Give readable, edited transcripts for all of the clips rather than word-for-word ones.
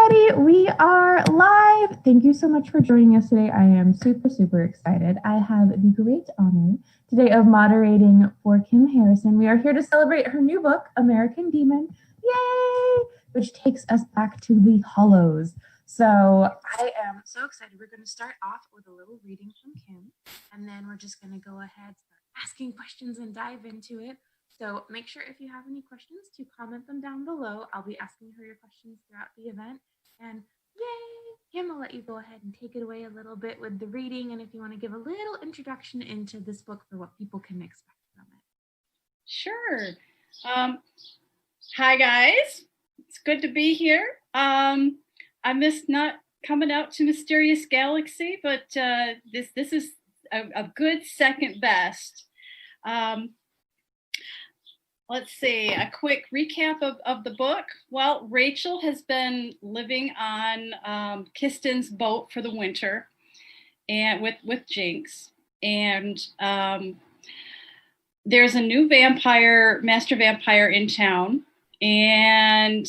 everybody. We are live. Thank you so much for joining us today. I am super excited. I have the great honor today of moderating for Kim Harrison. We are here to celebrate her new book, American Demon, yay, which takes us back to the Hollows. So I am so excited. We're going to start off with a little reading from Kim, and then we're just going to go ahead, start asking questions and dive into it. So make sure if you have any questions to comment them down below. I'll be asking her your questions throughout the event. And yay, Kim, I'll let you go ahead and take it away a little bit with the reading. And if you want to give a little introduction into this book for what people can expect from it. Sure. Hi, guys. It's good to be here. I missed not coming out to Mysterious Galaxy, but this is a good second best. Let's see, a quick recap of the book. Well, Rachel has been living on Kisten's boat for the winter and with Jinx. And there's a new master vampire in town. And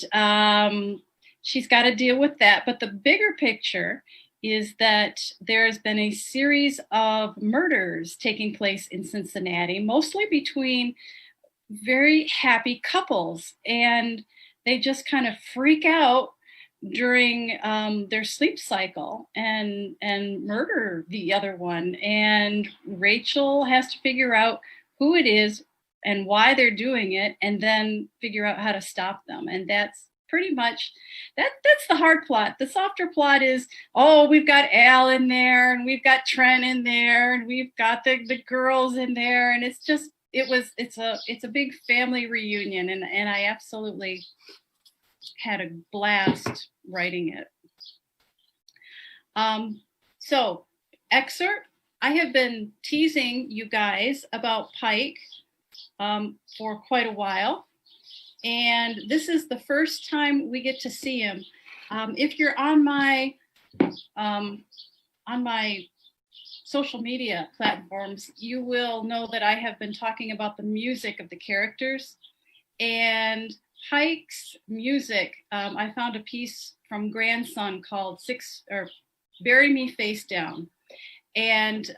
she's got to deal with that. But the bigger picture is that there's been a series of murders taking place in Cincinnati, mostly between very happy couples, and they just kind of freak out during their sleep cycle and murder the other one. And Rachel has to figure out who it is and why they're doing it, and then figure out how to stop them. And that's pretty much that's the hard plot. The softer plot is, oh, we've got Al in there, and we've got Trent in there, and we've got the girls in there, and it's just it's a big family reunion, and I absolutely had a blast writing it. So excerpt, I have been teasing you guys about Pike for quite a while, and this is the first time we get to see him. If you're on my social media platforms, you will know that I have been talking about the music of the characters. And Pike's music, I found a piece from Grandson called Bury Me Face Down. And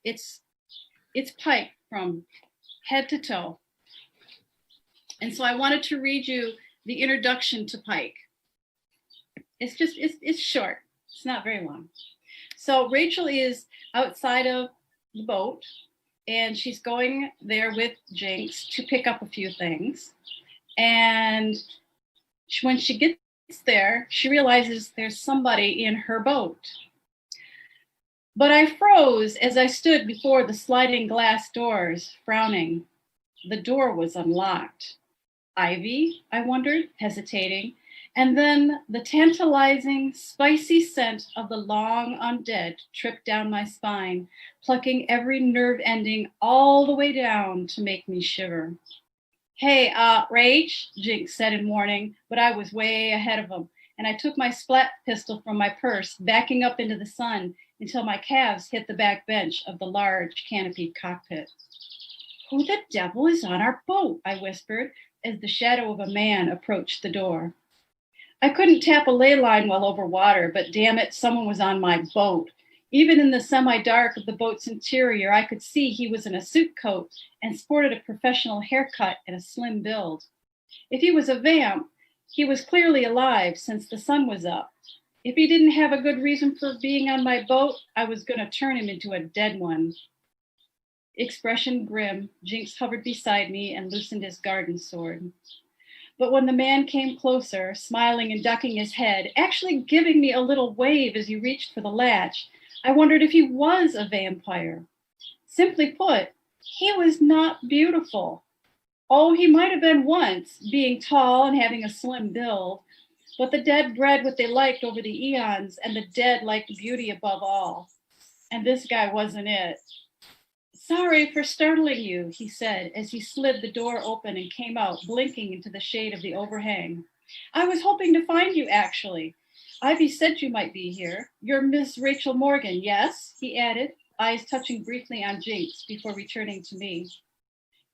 it's Pike from head to toe. And so I wanted to read you the introduction to Pike. It's short, it's not very long. So Rachel is outside of the boat, and she's going there with Jinx to pick up a few things. And when she gets there, she realizes there's somebody in her boat. But I froze as I stood before the sliding glass doors, frowning. The door was unlocked. Ivy, I wondered, hesitating. And then the tantalizing, spicy scent of the long undead tripped down my spine, plucking every nerve ending all the way down to make me shiver. Hey, Rach, Jinx said in warning, but I was way ahead of him, and I took my splat pistol from my purse, backing up into the sun until my calves hit the back bench of the large canopied cockpit. Who the devil is on our boat? I whispered as the shadow of a man approached the door. I couldn't tap a ley line while over water, but damn it, someone was on my boat. Even in the semi-dark of the boat's interior, I could see he was in a suit coat and sported a professional haircut and a slim build. If he was a vamp, he was clearly alive since the sun was up. If he didn't have a good reason for being on my boat, I was going to turn him into a dead one. Expression grim, Jinx hovered beside me and loosened his garden sword. But when the man came closer, smiling and ducking his head, actually giving me a little wave as he reached for the latch, I wondered if he was a vampire. Simply put, he was not beautiful. Oh, he might have been once, being tall and having a slim build, but the dead bred what they liked over the eons, and the dead liked beauty above all. And this guy wasn't it. Sorry for startling you, he said as he slid the door open and came out, blinking into the shade of the overhang. I was hoping to find you, actually. Ivy said you might be here. You're Miss Rachel Morgan, yes? He added, eyes touching briefly on Jinx before returning to me.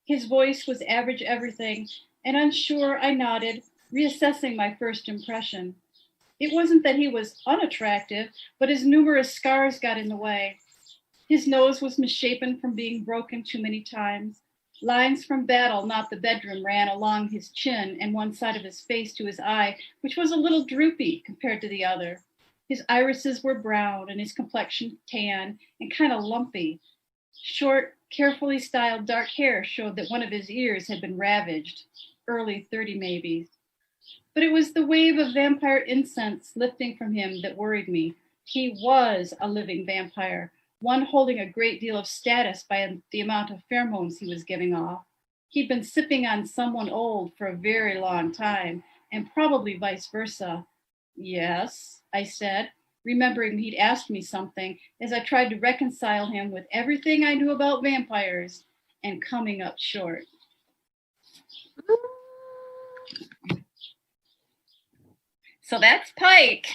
His voice was average everything, and unsure I nodded, reassessing my first impression. It wasn't that he was unattractive, but his numerous scars got in the way. His nose was misshapen from being broken too many times. Lines from battle, not the bedroom, ran along his chin and one side of his face to his eye, which was a little droopy compared to the other. His irises were brown and his complexion tan and kind of lumpy. Short, carefully styled dark hair showed that one of his ears had been ravaged, early 30 maybe. But it was the wave of vampire incense lifting from him that worried me. He was a living vampire, one holding a great deal of status by the amount of pheromones he was giving off. He'd been sipping on someone old for a very long time, and probably vice versa. Yes, I said, remembering he'd asked me something as I tried to reconcile him with everything I knew about vampires and coming up short. So that's Pike.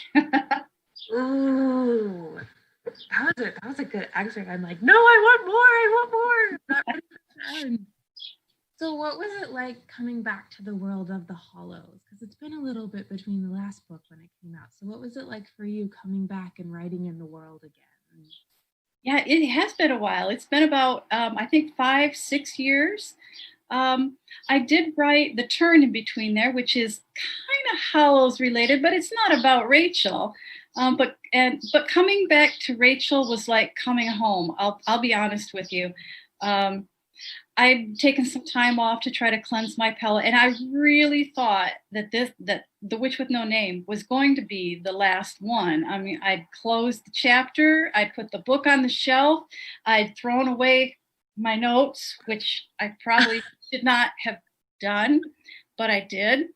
Ooh. That was a good excerpt. I'm like, no, I want more. Not ready for the end. So what was it like coming back to the world of the Hollows? Because it's been a little bit between the last book when it came out. So what was it like for you coming back and writing in the world again? Yeah, it has been a while. It's been about, I think, 5-6 years. I did write The Turn in between there, which is kind of Hollows related, but it's not about Rachel. But coming back to Rachel was like coming home. I'll be honest with you. I'd taken some time off to try to cleanse my palate, and I really thought that The Witch with No Name was going to be the last one. I mean, I'd closed the chapter, I'd put the book on the shelf, I'd thrown away my notes, which I probably should not have done, but I did.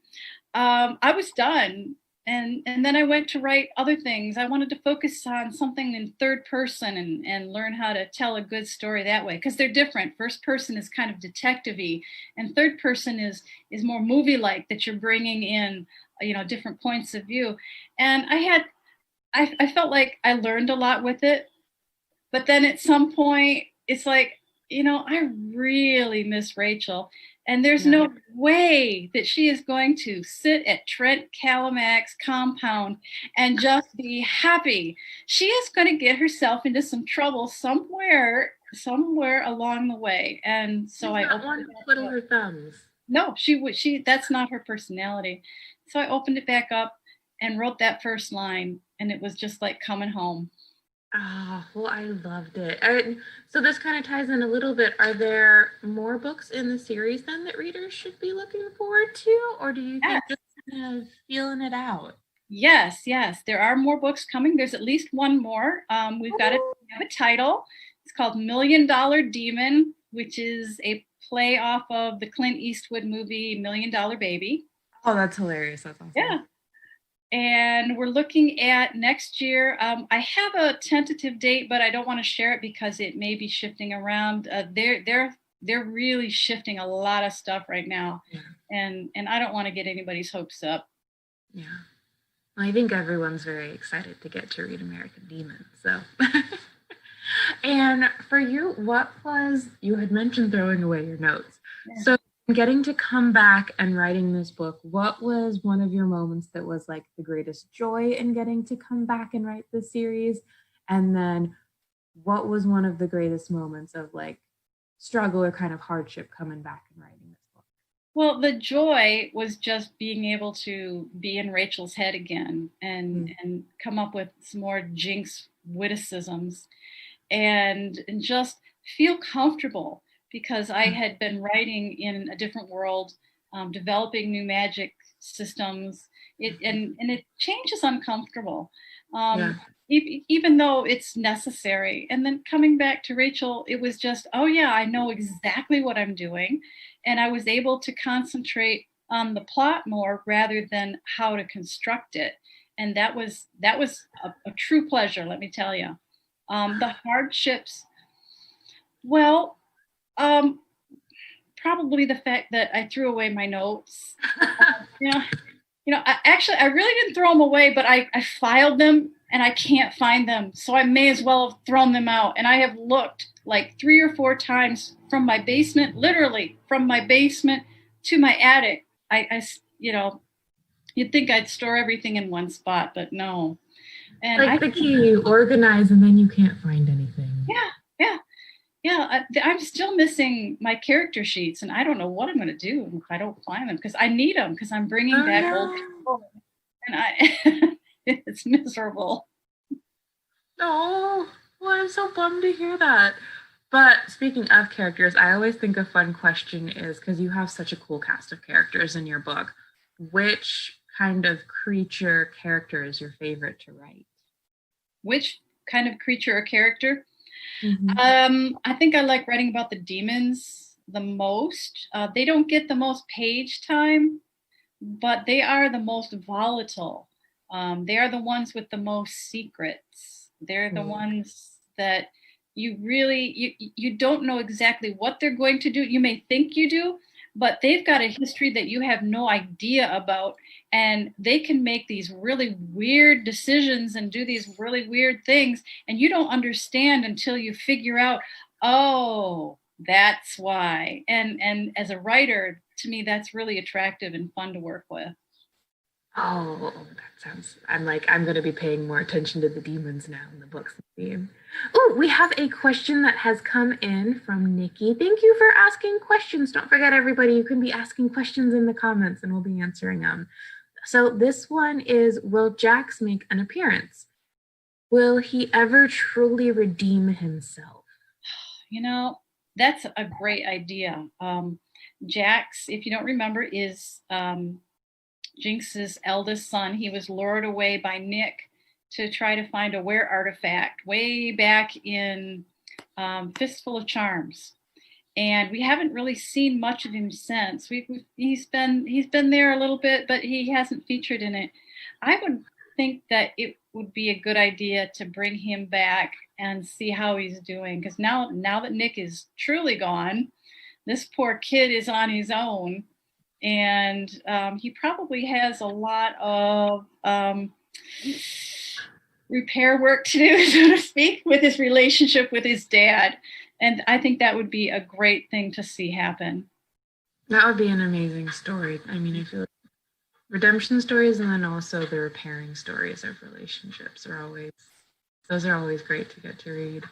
I was done. And then I went to write other things. I wanted to focus on something in third person and learn how to tell a good story that way, because they're different. First person is kind of detective-y, and third person is more movie-like, that you're bringing in, different points of view. And I felt like I learned a lot with it, but then at some point it's like, I really miss Rachel. And there's no way that she is going to sit at Trent Calamac's compound and just be happy. She is going to get herself into some trouble somewhere along the way. And so I opened to twiddle her thumbs. No, that's not her personality. So I opened it back up and wrote that first line, and it was just like coming home. Well, I loved it. So this kind of ties in a little bit. Are there more books in the series then that readers should be looking forward to? Or do you think just kind of feeling it out? Yes. There are more books coming. There's at least one more. We have a title. It's called $1 Million Demon, which is a play off of the Clint Eastwood movie $1 Million Baby. Oh, that's hilarious. That's awesome. Yeah. And we're looking at next year. I have a tentative date, but I don't want to share it because it may be shifting around. They're really shifting a lot of stuff right now, and I don't want to get anybody's hopes up. Yeah, well, I think everyone's very excited to get to read American Demon. So, and for you, you had mentioned throwing away your notes. Yeah. So getting to come back and writing this book, what was one of your moments that was like the greatest joy in getting to come back and write this series? And then what was one of the greatest moments of like struggle or kind of hardship coming back and writing this book? Well, the joy was just being able to be in Rachel's head again and come up with some more Jinx witticisms and just feel comfortable, because I had been writing in a different world, developing new magic systems. It changes uncomfortable, even though it's necessary. And then coming back to Rachel, it was just, oh yeah, I know exactly what I'm doing. And I was able to concentrate on the plot more rather than how to construct it. And that was a true pleasure, let me tell you. The hardships, well, probably the fact that I threw away my notes. I really didn't throw them away, but I filed them and I can't find them. So I may as well have thrown them out. And I have looked like 3 or 4 times from my basement, literally from my basement to my attic. You'd think I'd store everything in one spot, but no. And like the key, you organize and then you can't find anything. Yeah. I'm still missing my character sheets, and I don't know what I'm going to do if I don't find them, because I need them, because I'm bringing back old people, and it's miserable. Oh, well, I'm so bummed to hear that. But speaking of characters, I always think a fun question is, because you have such a cool cast of characters in your book, which kind of creature character is your favorite to write? Which kind of creature or character? Mm-hmm. I think I like writing about the demons the most. They don't get the most page time, but they are the most volatile. They are the ones with the most secrets. They're the ones that you don't know exactly what they're going to do. You may think you do, but they've got a history that you have no idea about, and they can make these really weird decisions and do these really weird things, and you don't understand until you figure out, oh, that's why. And as a writer, to me, that's really attractive and fun to work with. Oh, that sounds, I'm going to be paying more attention to the demons now in the books theme. Oh, we have a question that has come in from Nikki. Thank you for asking questions. Don't forget, everybody, you can be asking questions in the comments and we'll be answering them. So this one is, will Jax make an appearance? Will he ever truly redeem himself? You know, that's a great idea. Jax, if you don't remember, is Jinx's eldest son. He was lured away by Nick to try to find a were artifact way back in Fistful of Charms, and we haven't really seen much of him since. He's been there a little bit, but he hasn't featured in it. I would think that it would be a good idea to bring him back and see how he's doing, because now that Nick is truly gone, this poor kid is on his own, and he probably has a lot of repair work to do, so to speak, with his relationship with his dad. And I think that would be a great thing to see happen. That would be an amazing story. I mean, I feel like redemption stories and then also the repairing stories of relationships are always great to get to read.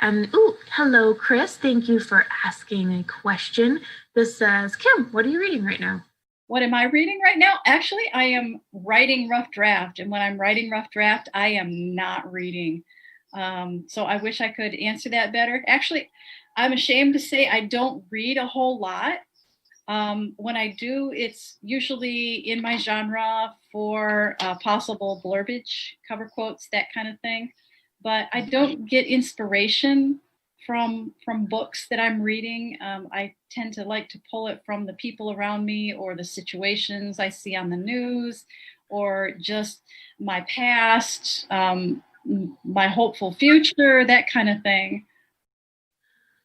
And hello, Chris. Thank you for asking a question. This says, Kim, what are you reading right now? What am I reading right now? Actually, I am writing rough draft. And when I'm writing rough draft, I am not reading. So I wish I could answer that better. Actually, I'm ashamed to say I don't read a whole lot. When I do, it's usually in my genre for possible blurbage, cover quotes, that kind of thing. But I don't get inspiration from books that I'm reading. I tend to like to pull it from the people around me or the situations I see on the news or just my past, my hopeful future, that kind of thing.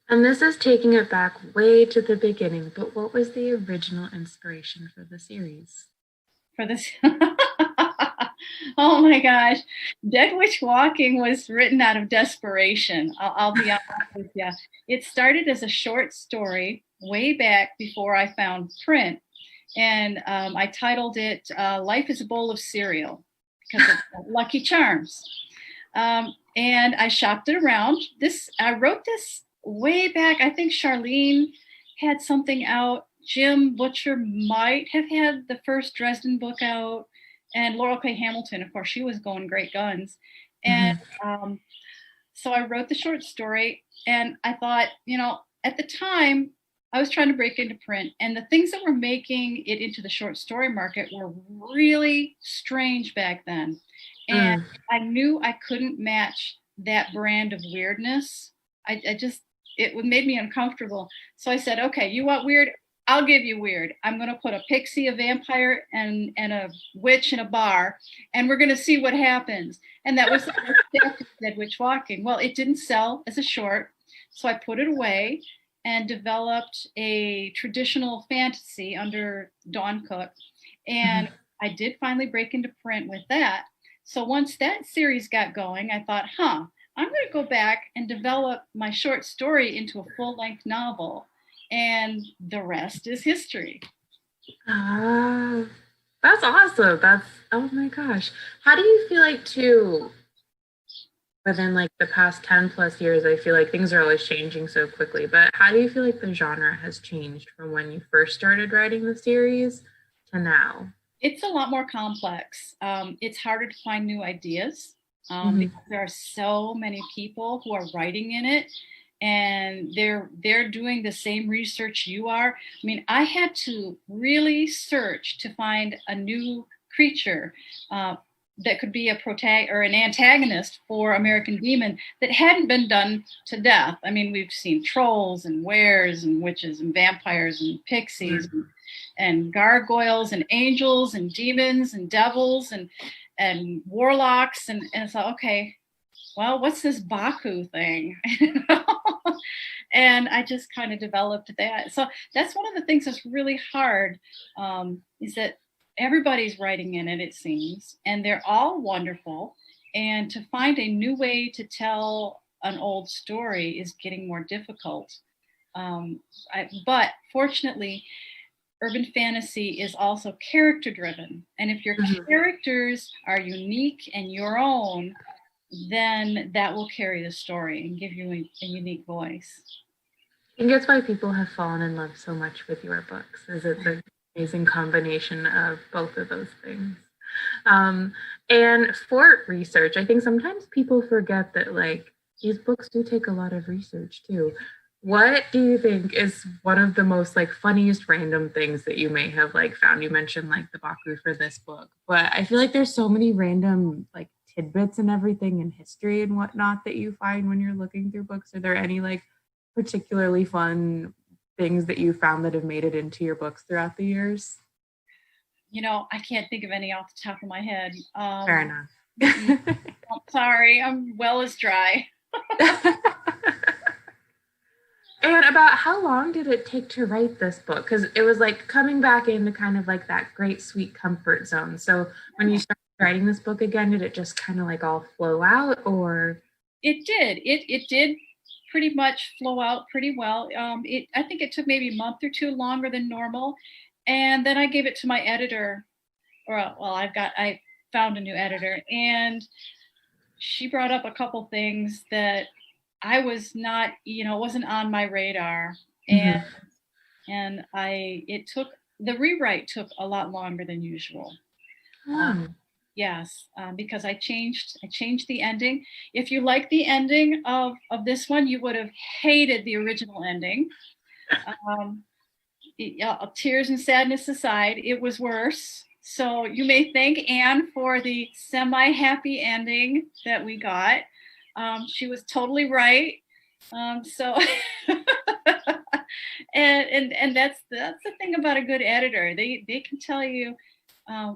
And this is taking it back way to the beginning, but what was the original inspiration for the series? For this, oh my gosh, Dead Witch Walking was written out of desperation. I'll be honest with you. It started as a short story way back before I found print, and I titled it "Life is a Bowl of Cereal" because of Lucky Charms. And I shopped it around. I wrote this way back. I think Charlene had something out. Jim Butcher might have had the first Dresden book out, and Laurel K. Hamilton, of course, she was going great guns. And so I wrote the short story, and I thought, at the time, I was trying to break into print, and the things that were making it into the short story market were really strange back then. And I knew I couldn't match that brand of weirdness. It made me uncomfortable. So I said, okay, you want weird? I'll give you weird. I'm going to put a pixie, a vampire, and a witch in a bar, and we're going to see what happens. And that was Dead Witch Walking. Well, it didn't sell as a short, so I put it away and developed a traditional fantasy under Dawn Cook. And I did finally break into print with that. So once that series got going, I thought, I'm going to go back and develop my short story into a full-length novel. And the rest is history. That That's awesome. Oh my gosh. How do you feel like too, within like the past 10 plus years, I feel like things are always changing so quickly, but how do you feel like the genre has changed from when you first started writing the series to now? It's a lot more complex. It's harder to find new ideas because there are so many people who are writing in it, and they're doing the same research you are. I mean, I had to really search to find a new creature that could be a or an antagonist for American Demon that hadn't been done to death. I mean, we've seen trolls and wares and witches and vampires and pixies and gargoyles and angels and demons and devils and warlocks and so okay, well, what's this Baku thing? And I just kind of developed that. So that's one of the things that's really hard, is that everybody's writing in it, it seems, and they're all wonderful. And to find a new way to tell an old story is getting more difficult. But fortunately, urban fantasy is also character driven. And if your characters are unique and your own, then that will carry the story and give you a unique voice. I think that's why people have fallen in love so much with your books, is it's an amazing combination of both of those things. And for research, I think sometimes people forget that like these books do take a lot of research too. What do you think is one of the most like funniest random things that you may have like found? You mentioned like the Baku for this book, but I feel like there's so many random like tidbits and everything in history and whatnot that you find when you're looking through books. Are there any like particularly fun things that you found that have made it into your books throughout the years? You know, I can't think of any off the top of my head. Fair enough. I'm sorry, I'm well as dry. And about how long did it take to write this book? Because it was like coming back into kind of like that great sweet comfort zone. So when you started writing this book again, did it just kind of like all flow out, or? It did. It did pretty much flow out pretty well. I think it took maybe a month or two longer than normal, and then I gave it to my editor. Or well, I found a new editor, and she brought up a couple things that I was not, it wasn't on my radar, and the rewrite took a lot longer than usual. Yes, because I changed the ending. If you like the ending of this one, you would have hated the original ending. Tears and sadness aside, it was worse. So you may thank Anne for the semi-happy ending that we got. She was totally right. So and that's the thing about a good editor. They can tell you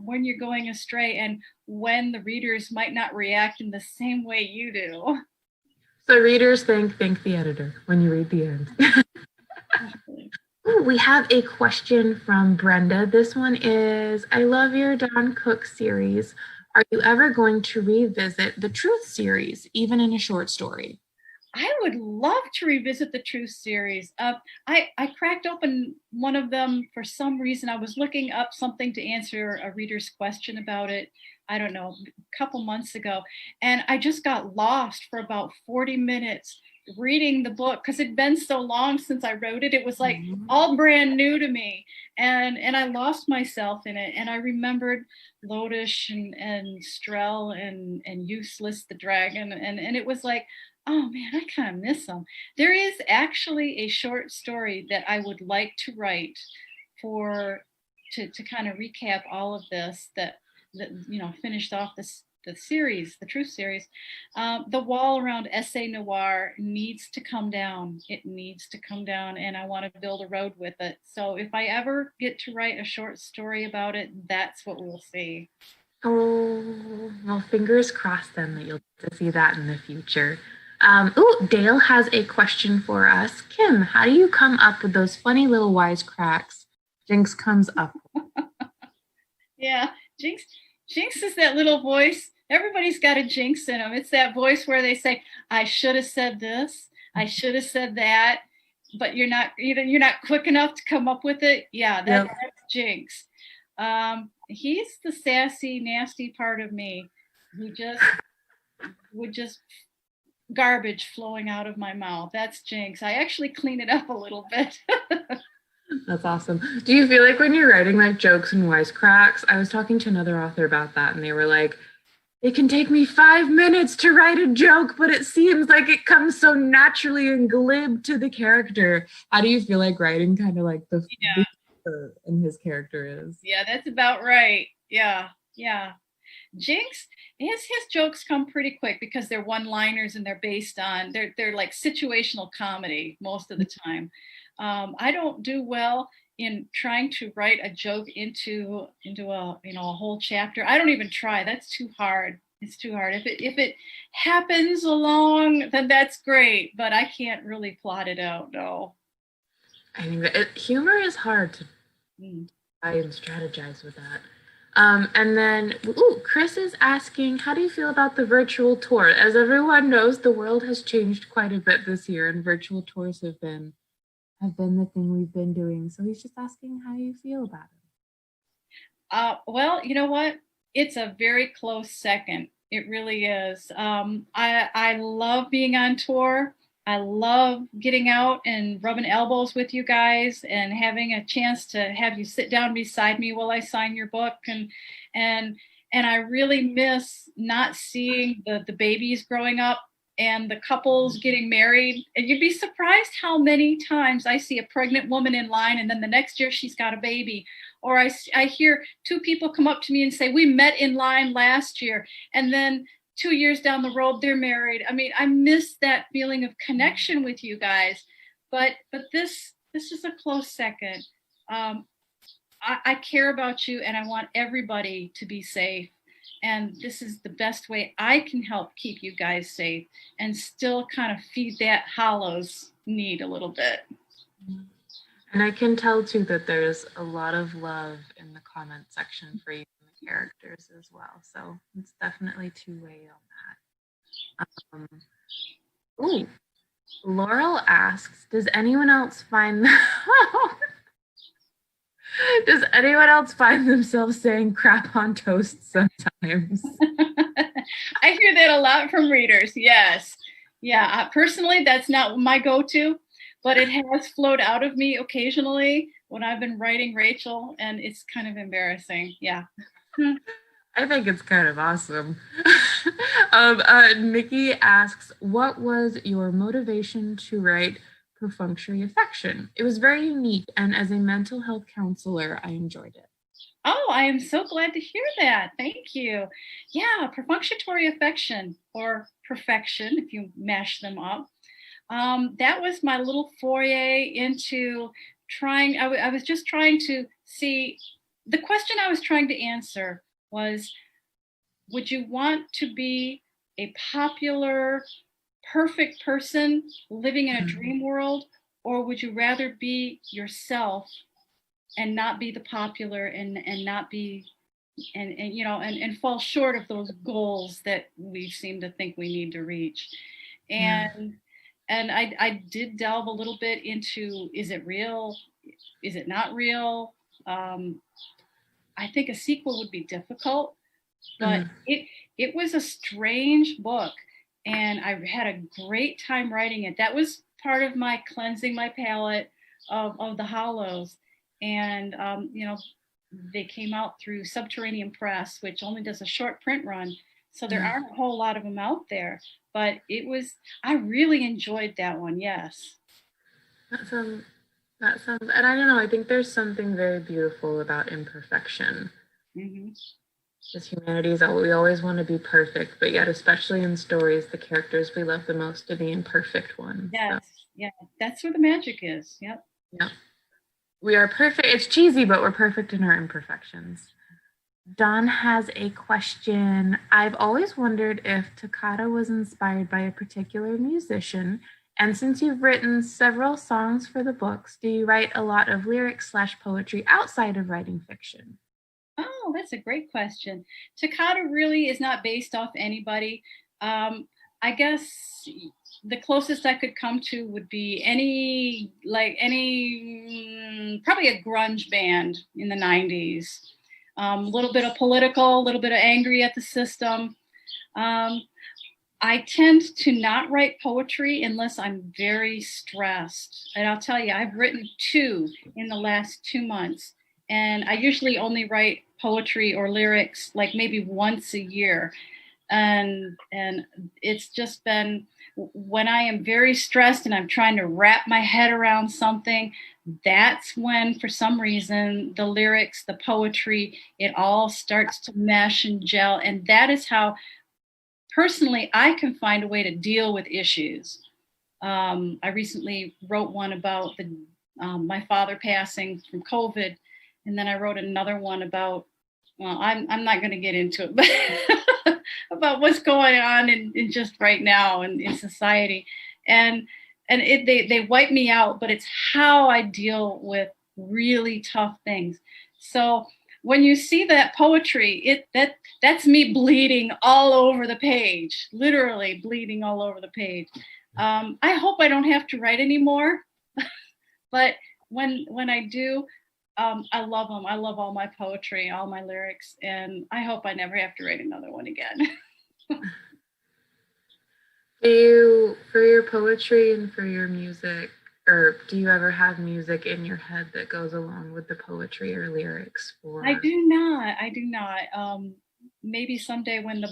when you're going astray and when the readers might not react in the same way you do. So readers thank the editor when you read the end. Ooh, we have a question from Brenda. This one is, I love your Don Cook series. Are you ever going to revisit the Truth series, even in a short story? I would love to revisit the Truth series. I cracked open one of them for some reason. I was looking up something to answer a reader's question about it, I don't know, a couple months ago. And I just got lost for about 40 minutes reading the book because it'd been so long since I wrote it. It was like all brand new to me. And I lost myself in it. And I remembered Lotus and Strel and Useless the dragon. And it was like, oh man, I kind of miss them. There is actually a short story that I would like to write to kind of recap all of this that finished off the series, the Truth series. The wall around Essay Noir needs to come down. It needs to come down, and I want to build a road with it. So if I ever get to write a short story about it, that's what we'll see. Oh, well, fingers crossed then that you'll get to see that in the future. Dale has a question for us. Kim, how do you come up with those funny little wisecracks Jinx comes up with? Yeah, Jinx is that little voice. Everybody's got a Jinx in them. It's that voice where they say, I should have said this, I should have said that, but you're not quick enough to come up with it. Yeah, that's Jinx. He's the sassy, nasty part of me who just would just garbage flowing out of my mouth. That's Jinx. I actually clean it up a little bit. That's awesome. Do you feel like when you're writing like jokes and wisecracks, I was talking to another author about that and they were like, it can take me 5 minutes to write a joke, but it seems like it comes so naturally and glib to the character. How do you feel like writing kind of like the and his character is? Yeah, that's about right. Yeah. Jinx, his jokes come pretty quick because they're one-liners and they're based on they're like situational comedy most of the time. I don't do well in trying to write a joke into a whole chapter. I don't even try. That's too hard. It's too hard. If it happens along, then that's great. But I can't really plot it out. No. I think that humor is hard to try and strategize with that. And then, Chris is asking, how do you feel about the virtual tour? As everyone knows, the world has changed quite a bit this year, and virtual tours have been the thing we've been doing. So he's just asking how you feel about it. Well, you know what? It's a very close second. It really is. I love being on tour. I love getting out and rubbing elbows with you guys and having a chance to have you sit down beside me while I sign your book. And I really miss not seeing the babies growing up and the couples getting married. And you'd be surprised how many times I see a pregnant woman in line and then the next year she's got a baby. Or I hear two people come up to me and say, we met in line last year. And then 2 years down the road, they're married. I mean, I miss that feeling of connection with you guys. But this is a close second. I care about you and I want everybody to be safe. And this is the best way I can help keep you guys safe and still kind of feed that Hollows need a little bit. And I can tell too that there's a lot of love in the comment section for you and the characters as well. So it's definitely two-way on that. Laurel asks, does anyone else find themselves saying crap on toast sometimes? I hear that a lot from readers. Yes. Yeah. Personally, that's not my go-to, but it has flowed out of me occasionally when I've been writing Rachel, and it's kind of embarrassing. Yeah. I think it's kind of awesome. Nikki asks, what was your motivation to write Perfunctory Affection? It was very unique, and as a mental health counselor, I enjoyed it. Oh, I am so glad to hear that. Thank you. Yeah, Perfunctory Affection, or Perfection, if you mash them up. That was my little foray into trying. I was just trying to see, the question I was trying to answer was, would you want to be a popular, perfect person living in a dream world, or would you rather be yourself and not be the popular and not be and fall short of those goals that we seem to think we need to reach? And I did delve a little bit into, is it real? Is it not real? I think a sequel would be difficult, but it was a strange book, and I had a great time writing it. That was part of my cleansing my palette of the Hollows. And, they came out through Subterranean Press, which only does a short print run. So there aren't a whole lot of them out there, but I really enjoyed that one. Yes. That sounds, and I don't know, I think there's something very beautiful about imperfection. As humanities, we always want to be perfect, but yet, especially in stories, the characters we love the most are the imperfect ones. Yes. So. Yeah. That's where the magic is. Yep. Yep. We are perfect. It's cheesy, but we're perfect in our imperfections. Don has a question. I've always wondered if Toccata was inspired by a particular musician. And since you've written several songs for the books, do you write a lot of lyrics/poetry outside of writing fiction? Oh, that's a great question. Toccata really is not based off anybody. I guess the closest I could come to would be probably a grunge band in the 90s. A little bit of political, a little bit of angry at the system. I tend to not write poetry unless I'm very stressed. And I'll tell you, I've written 2 in the last 2 months. And I usually only write poetry or lyrics like maybe once a year. And it's just been when I am very stressed and I'm trying to wrap my head around something, that's when, for some reason, the lyrics, the poetry, it all starts to mesh and gel. And that is how personally, I can find a way to deal with issues. I recently wrote one about my father passing from COVID, and then I wrote another one about, well, I'm not going to get into it, but about what's going on in just right now in society, and they wipe me out, but it's how I deal with really tough things. So when you see that poetry, that's me bleeding all over the page, literally bleeding all over the page. I hope I don't have to write anymore, but when I do, I love them. I love all my poetry, all my lyrics, and I hope I never have to write another one again. For your poetry and for your music, or do you ever have music in your head that goes along with the poetry or lyrics? I do not. Maybe someday when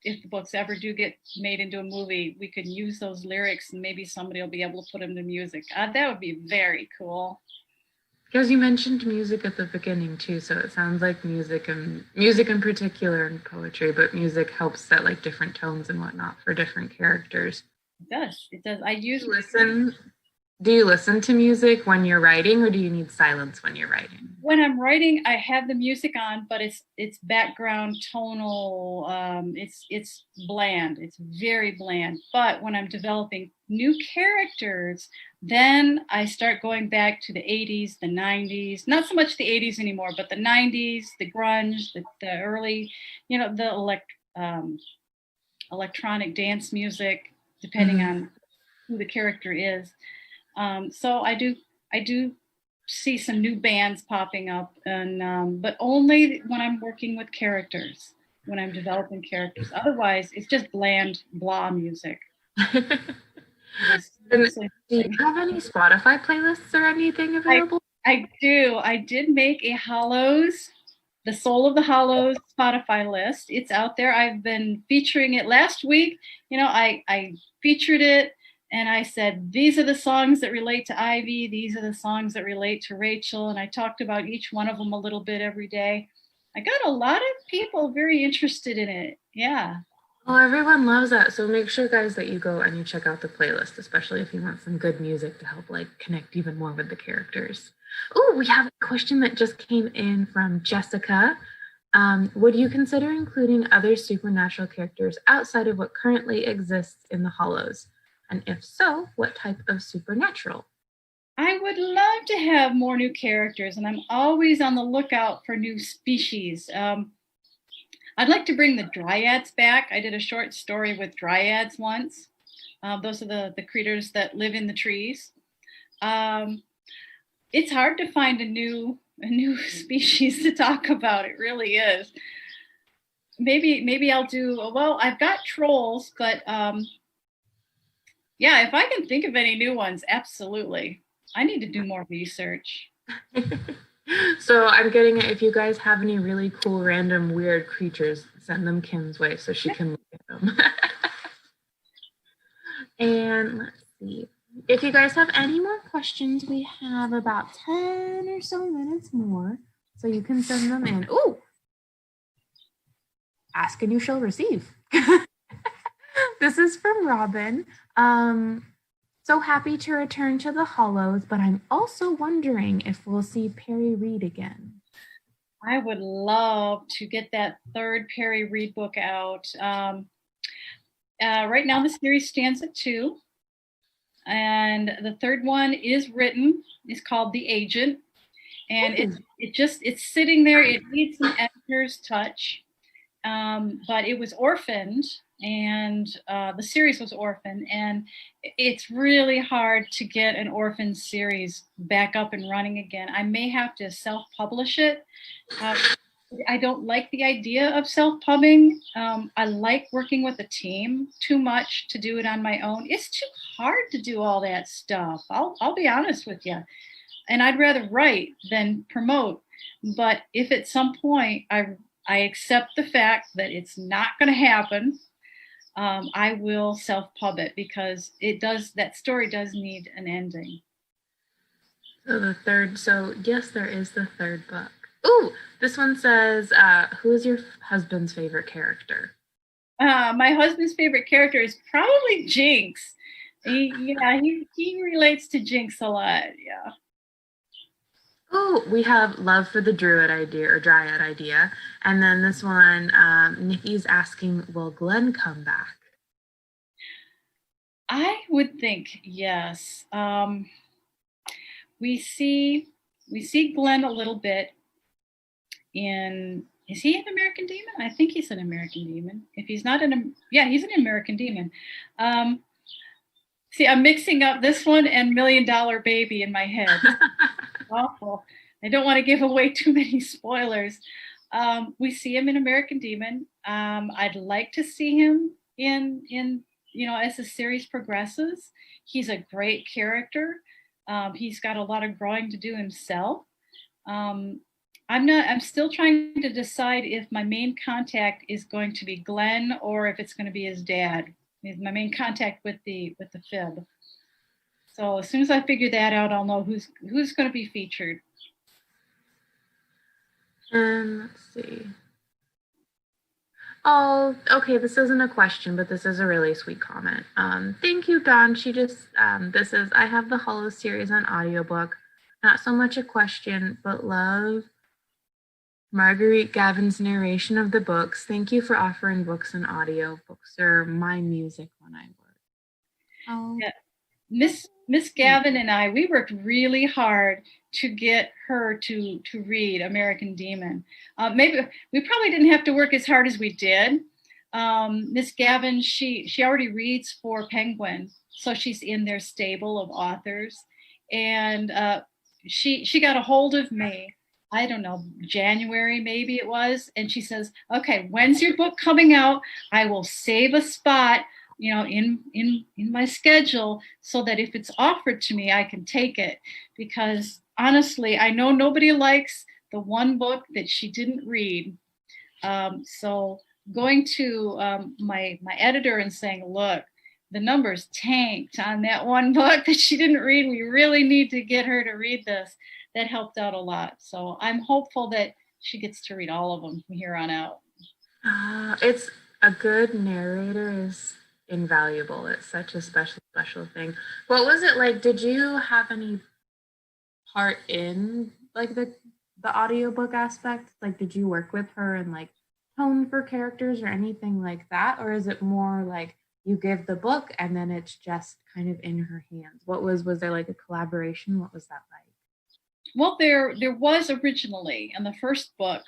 if the books ever do get made into a movie, we could use those lyrics and maybe somebody will be able to put them to music. That would be very cool. Because you mentioned music at the beginning too, so it sounds like music in particular and poetry, but music helps set like different tones and whatnot for different characters. It does. I use Do you listen to music when you're writing, or do you need silence when you're writing? When I'm writing, I have the music on, but it's background tonal. It's bland. It's very bland. But when I'm developing new characters, then I start going back to the 80s, the 90s. Not so much the 80s anymore, but the 90s, the grunge, the early, the electronic dance music, depending on who the character is. So I do see some new bands popping up, and but only when I'm working with characters, when I'm developing characters. Otherwise, it's just bland, blah music. Do you have any Spotify playlists or anything available? I do. I did make a the Soul of the Hollows Spotify list. It's out there. I've been featuring it last week. I featured it. And I said, these are the songs that relate to Ivy. These are the songs that relate to Rachel. And I talked about each one of them a little bit every day. I got a lot of people very interested in it. Yeah. Well, everyone loves that. So make sure, guys, that you go and you check out the playlist, especially if you want some good music to help connect even more with the characters. Oh, we have a question that just came in from Jessica. Would you consider including other supernatural characters outside of what currently exists in the Hollows? And if so, what type of supernatural? I would love to have more new characters, and I'm always on the lookout for new species. I'd like to bring the dryads back. I did a short story with dryads once. Those are the critters that live in the trees. It's hard to find a new species to talk about. It really is. Maybe I'll do. Well, I've got trolls, but yeah, if I can think of any new ones, absolutely. I need to do more research. So I'm getting it. If you guys have any really cool, random, weird creatures, send them Kim's way so she can look at them. And let's see. If you guys have any more questions, we have about 10 or so minutes more. So you can send them in. Ooh! Ask and you shall receive. This is from Robin. So happy to return to the Hollows, but I'm also wondering if we'll see Perri Reed again. I would love to get that third Perri Reed book out. Right now, the series stands at 2. And the third one is written. It's called The Agent. And it's sitting there. It needs some editor's touch. But it was orphaned. And the series was orphaned, and it's really hard to get an orphan series back up and running again. I may have to self-publish it. I don't like the idea of self-pubbing. I like working with a team too much to do it on my own. It's too hard to do all that stuff. I'll be honest with you. And I'd rather write than promote. But if at some point I accept the fact that it's not going to happen, I will self-pub it because that story does need an ending. So yes, there is the third book. Ooh, this one says, who is your husband's favorite character? My husband's favorite character is probably Jinx. He relates to Jinx a lot. Yeah. Oh, we have love for the druid idea or dryad idea. And then this one, Nikki's asking, will Glenn come back? I would think yes. We see Glenn a little bit in. Is he an American Demon? I think he's an American Demon. If he's not he's an American Demon. See, I'm mixing up this one and Million Dollar Baby in my head. Awful. I don't want to give away too many spoilers. We see him in American Demon. I'd like to see him in as the series progresses. He's a great character. He's got a lot of growing to do himself. I'm still trying to decide if my main contact is going to be Glenn or if it's going to be his dad. He's my main contact with the fib. So as soon as I figure that out, I'll know who's going to be featured. Let's see. Oh, okay. This isn't a question, but this is a really sweet comment. Thank you, Dawn. She just, this is, I have the Hollow series on audiobook. Not so much a question, but love Marguerite Gavin's narration of the books. Thank you for offering books and audio. Books are my music when I work. Oh. Yeah. Miss Gavin and we worked really hard to get her to read American Demon. Maybe we probably didn't have to work as hard as we did. Miss Gavin, she already reads for Penguin, so she's in their stable of authors, and she got a hold of me. I don't know, January maybe it was, and she says, "Okay, when's your book coming out? I will save a spot." In my schedule so that if it's offered to me, I can take it. Because honestly, I know nobody likes the one book that she didn't read. So going to my editor and saying, look, the numbers tanked on that one book that she didn't read. We really need to get her to read this. That helped out a lot. So I'm hopeful that she gets to read all of them from here on out. It's a good narrator is invaluable. It's such a special thing. What was it like? Did you have any part in like the audiobook aspect? Like, did you work with her and like tone for characters or anything like that? Or is it more like you give the book and then it's just kind of in her hands? Was there like a collaboration? What was that like? Well, there was originally in the first book.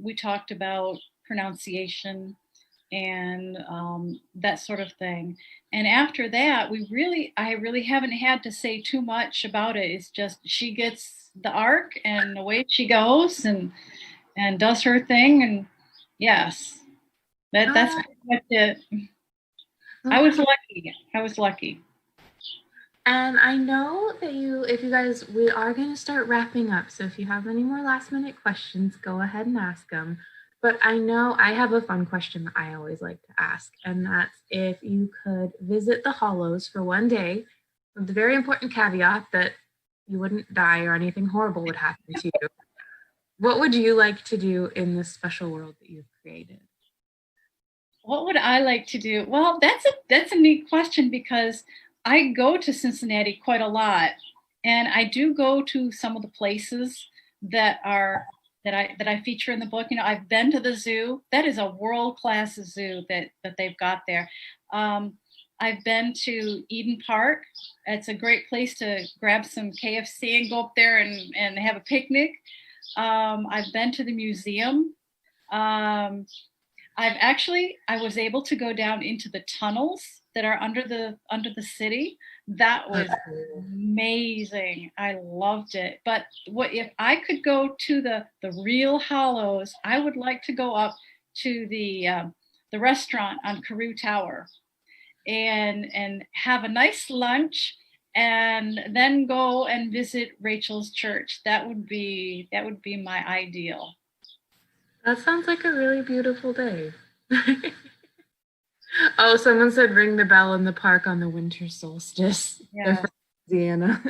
We talked about pronunciation and that sort of thing. And after that, I really haven't had to say too much about it. It's just she gets the arc and away she goes and does her thing. And yes, that's pretty much it. I was lucky. And I know that we are going to start wrapping up. So if you have any more last minute questions, go ahead and ask them. But I know I have a fun question that I always like to ask, and that's if you could visit the Hollows for one day, with the very important caveat that you wouldn't die or anything horrible would happen to you. What would you like to do in this special world that you've created? What would I like to do? Well, that's a neat question because I go to Cincinnati quite a lot, and I do go to some of the places that I feature in the book. I've been to the zoo. That is a world-class zoo that they've got there. I've been to Eden Park. It's a great place to grab some KFC and go up there and have a picnic. I've been to the museum. I was able to go down into the tunnels that are under the city. That was amazing. I loved it. But what if I could go to the real Hollows? I would like to go up to the restaurant on Carew Tower and have a nice lunch and then go and visit Rachel's church. That would be my ideal. That sounds like a really beautiful day. Oh, someone said ring the bell in the park on the winter solstice. Yeah. They're from Louisiana.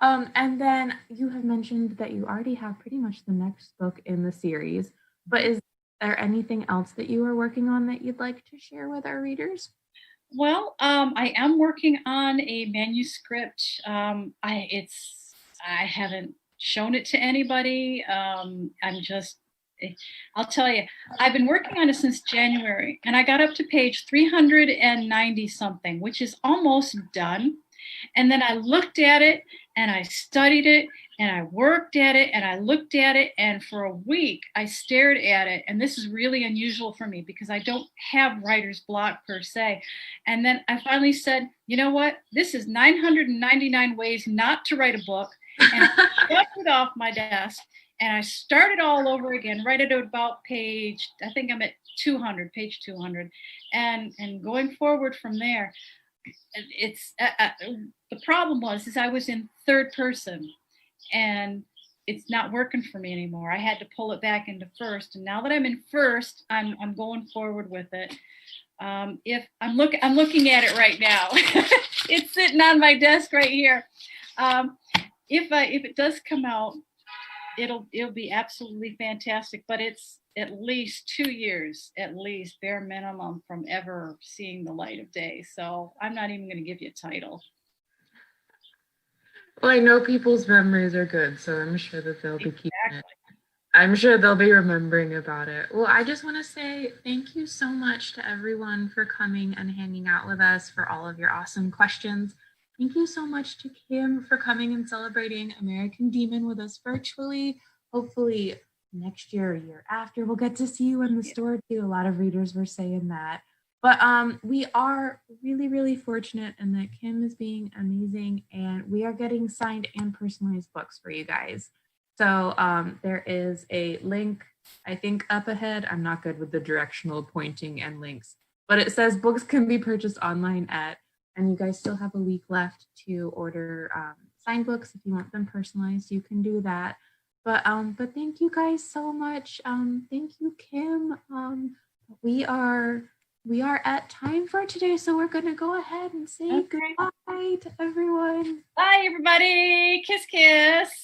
And then you have mentioned that you already have pretty much the next book in the series, but is there anything else that you are working on that you'd like to share with our readers? Well, I am working on a manuscript. I haven't shown it to anybody. I'll tell you, I've been working on it since January, and I got up to page 390 something, which is almost done. And then I looked at it and I studied it and I worked at it and I looked at it, and for a week I stared at it. And this is really unusual for me because I don't have writer's block per se. And then I finally said, you know what? This is 999 ways not to write a book. And I shoved it off my desk and I started all over again, right at about page, I think I'm at 200, page 200. And going forward from there, it's the problem was I was in third person and it's not working for me anymore. I had to pull it back into first, and now that I'm in first, I'm going forward with it. If I'm looking at it right now. It's sitting on my desk right here. If it does come out, it'll be absolutely fantastic, but it's at least 2 years, at least bare minimum, from ever seeing the light of day. So I'm not even going to give you a title. Well, I know people's memories are good, so I'm sure that they'll be keeping it. I'm sure they'll be remembering about it. Well, I just want to say thank you so much to everyone for coming and hanging out with us, for all of your awesome questions. Thank you so much to Kim for coming and celebrating American Demon with us virtually. Hopefully next year or year after, we'll get to see you in the store too. A lot of readers were saying that. But we are really, really fortunate in that Kim is being amazing, and we are getting signed and personalized books for you guys. So there is a link, I think, up ahead. I'm not good with the directional pointing and links, but it says books can be purchased online at, and you guys still have a week left to order signed books. If you want them personalized, you can do that. But thank you guys so much. Thank you, Kim. We are at time for today, so we're gonna go ahead and say goodbye to everyone. Bye, everybody. Kiss, kiss.